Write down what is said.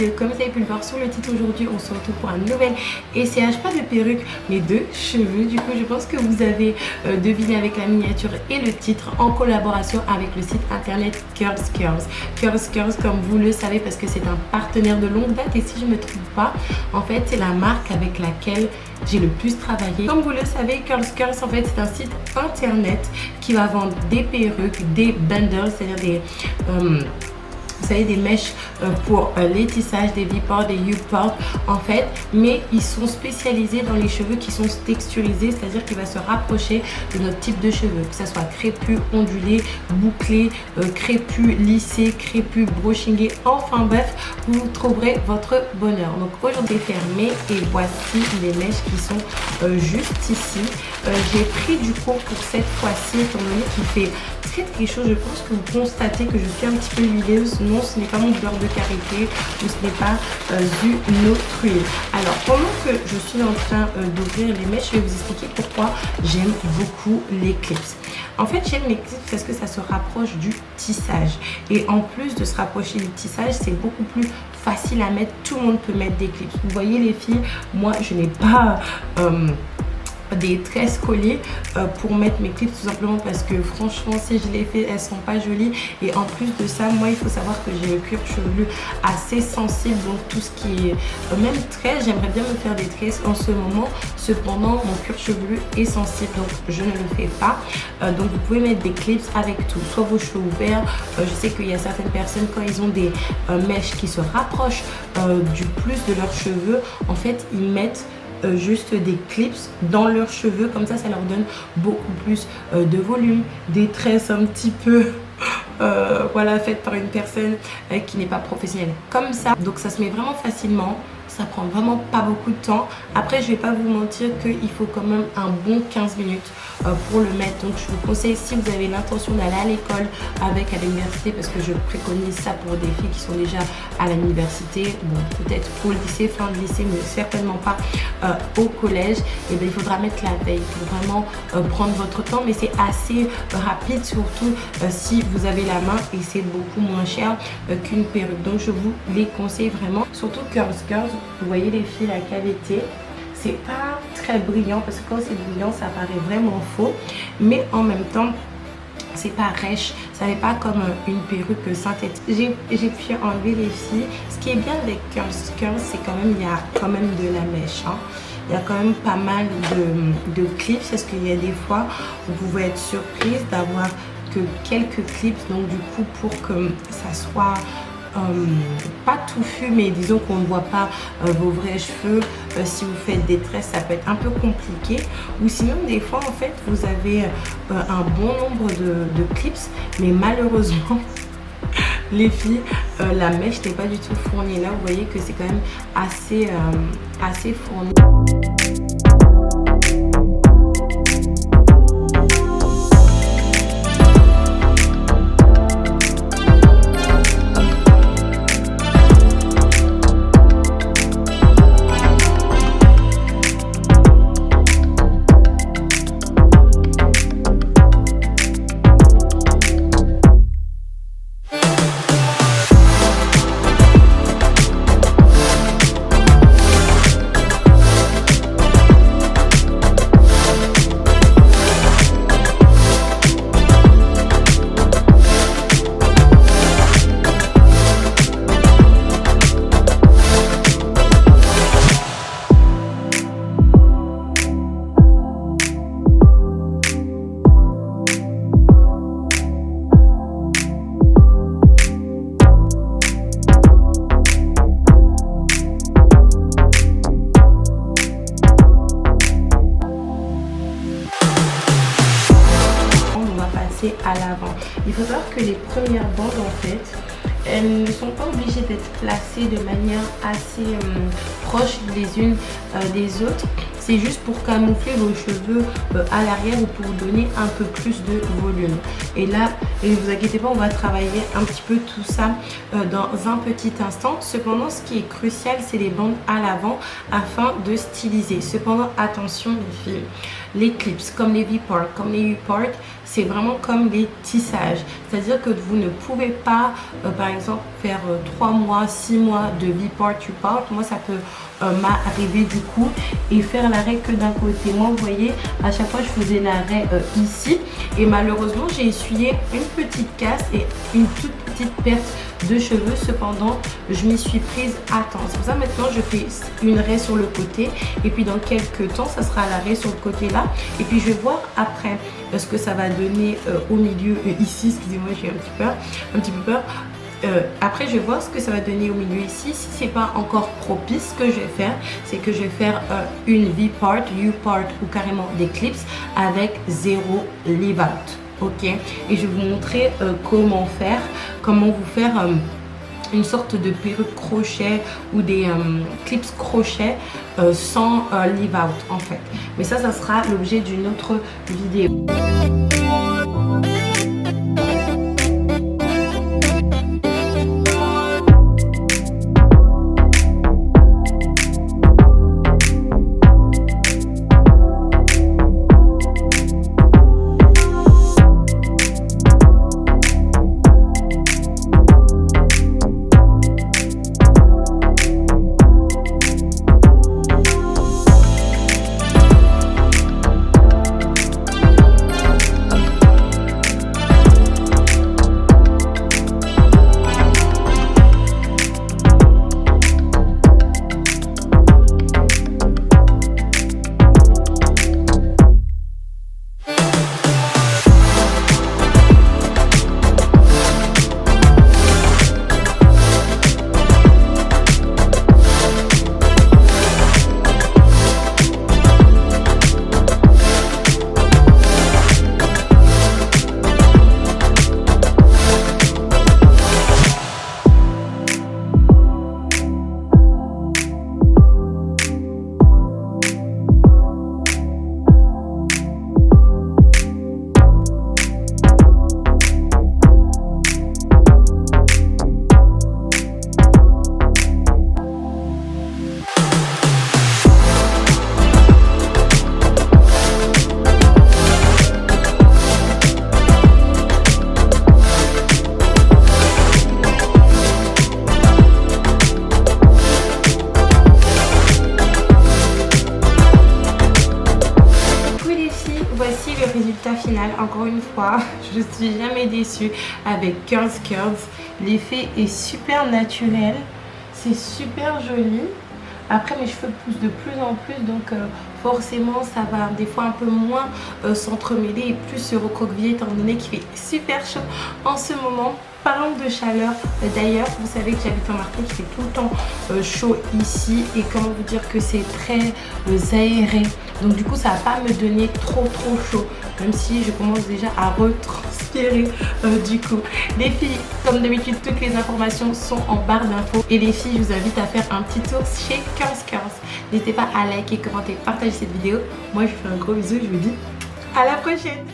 vidéo. Comme vous avez pu le voir sur le titre, aujourd'hui on se retrouve pour un nouvel essayage, pas de perruque mais de cheveux. Du coup je pense que vous avez deviné avec la miniature et le titre, en collaboration avec le site internet Curls Curls. Curls Curls, comme vous le savez, parce que c'est un partenaire de longue date, et si je ne me trompe pas, en fait c'est la marque avec laquelle j'ai le plus travaillé. Comme vous le savez, Curls Curls en fait c'est un site internet qui va vendre des perruques, des bundles, c'est-à-dire des vous savez, des mèches pour les tissages, des V-ports, des U-ports en fait, mais ils sont spécialisés dans les cheveux qui sont texturisés, c'est-à-dire qu'il va se rapprocher de notre type de cheveux, que ce soit crépus, ondulé, bouclé, crépus, lissé, crépus, brushingé, enfin bref, vous trouverez votre bonheur. Donc aujourd'hui c'est fermé et voici les mèches qui sont juste ici. J'ai pris du coup pour cette fois-ci, étant donné qu'il fait très chaud, je pense que vous constatez que je suis un petit peu huileuse. Non, ce n'est pas mon beurre de karité ou ce n'est pas une autre huile. Alors pendant que je suis en train d'ouvrir les mèches, je vais vous expliquer pourquoi j'aime beaucoup les clips. En fait j'aime les clips parce que ça se rapproche du tissage, et en plus de se rapprocher du tissage, c'est beaucoup plus facile à mettre. Tout le monde peut mettre des clips. Vous voyez les filles, moi je n'ai pas des tresses collées pour mettre mes clips, tout simplement parce que franchement si je les fais elles sont pas jolies, et en plus de ça moi il faut savoir que j'ai le cuir chevelu assez sensible, donc tout ce qui est même tresses, j'aimerais bien me faire des tresses en ce moment, cependant mon cuir chevelu est sensible donc je ne le fais pas. Donc vous pouvez mettre des clips avec tout, soit vos cheveux ouverts, je sais qu'il y a certaines personnes quand ils ont des mèches qui se rapprochent du plus de leurs cheveux, en fait ils mettent juste des clips dans leurs cheveux, comme ça leur donne beaucoup plus de volume, des tresses un petit peu voilà, faites par une personne qui n'est pas professionnelle comme ça, donc ça se met vraiment facilement, ça prend vraiment pas beaucoup de temps. Après je vais pas vous mentir qu'il faut quand même un bon 15 minutes pour le mettre, donc je vous conseille, si vous avez l'intention d'aller à l'école avec à l'université, parce que je préconise ça pour des filles qui sont déjà à l'université, bon peut-être au lycée, fin de lycée, mais certainement pas au collège, et bien il faudra mettre la veille, il faut vraiment prendre votre temps, mais c'est assez rapide, surtout si vous avez la main, et c'est beaucoup moins cher qu'une perruque, donc je vous les conseille vraiment. Surtout Curls Curls, vous voyez les filles, la qualité c'est pas très brillant, parce que quand c'est brillant ça paraît vraiment faux, mais en même temps c'est pas rêche, ça n'est pas comme une perruque synthétique. J'ai pu enlever les filles. Ce qui est bien avec Curls Curls, c'est quand même, il y a quand même de la mèche, hein. Il y a quand même pas mal de clips, parce qu'il y a des fois vous pouvez être surprise d'avoir que quelques clips, donc du coup pour que ça soit pas touffu, mais disons qu'on ne voit pas vos vrais cheveux, si vous faites des tresses ça peut être un peu compliqué, ou sinon des fois en fait vous avez un bon nombre de clips, mais malheureusement les filles, la mèche n'est pas du tout fournie. Là vous voyez que c'est quand même assez fourni. À l'avant, il faut savoir que les premières bandes en fait elles ne sont pas obligées d'être placées de manière assez proche les unes des autres. C'est juste pour camoufler vos cheveux à l'arrière ou pour donner un peu plus de volume. Et là, ne vous inquiétez pas, on va travailler un petit peu tout ça dans un petit instant. Cependant, ce qui est crucial, c'est les bandes à l'avant afin de styliser. Cependant, attention les filles, les clips comme les V-ports, comme les U-ports, c'est vraiment comme les tissages. C'est-à-dire que vous ne pouvez pas, par exemple, faire 3 mois, 6 mois de V-part, U-part. Moi, ça peut m'arriver du coup et faire l'arrêt que d'un côté. Moi, vous voyez, à chaque fois, je faisais l'arrêt ici et malheureusement, j'ai essuyé une petite casse et une toute petite perte de cheveux. Cependant, je m'y suis prise à temps. C'est pour ça maintenant, je fais une raie sur le côté et puis dans quelques temps, ça sera l'arrêt sur le côté là. Et puis, je vais voir après ce que ça va donner au milieu ici. Excusez-moi, j'ai un petit peu peur. Après, je vais voir ce que ça va donner au milieu ici. Si c'est pas encore propice, ce que je vais faire, c'est que je vais faire une V-part, U-part ou carrément des clips avec 0 leave out. Ok, et je vais vous montrer comment vous faire une sorte de perruque crochet ou des clips crochet sans leave out en fait. Mais ça sera l'objet d'une autre vidéo. Voici le résultat final. Encore une fois, je suis jamais déçue avec Curls Curls. L'effet est super naturel, c'est super joli. Après, mes cheveux poussent de plus en plus, donc forcément ça va des fois un peu moins s'entremêler et plus se recroqueviller étant donné qu'il fait super chaud en ce moment. Parlons de chaleur, d'ailleurs vous savez que j'habite en Martinique, il fait tout le temps chaud ici et comment vous dire que c'est très aéré, donc du coup ça va pas me donner trop chaud, même si je commence déjà à retranspirer du coup. Les filles, comme d'habitude, toutes les informations sont en barre d'infos et les filles, je vous invite à faire un petit tour chez Curls Curls. N'hésitez pas à liker, commenter, partager cette vidéo. Moi je vous fais un gros bisou, je vous dis à la prochaine.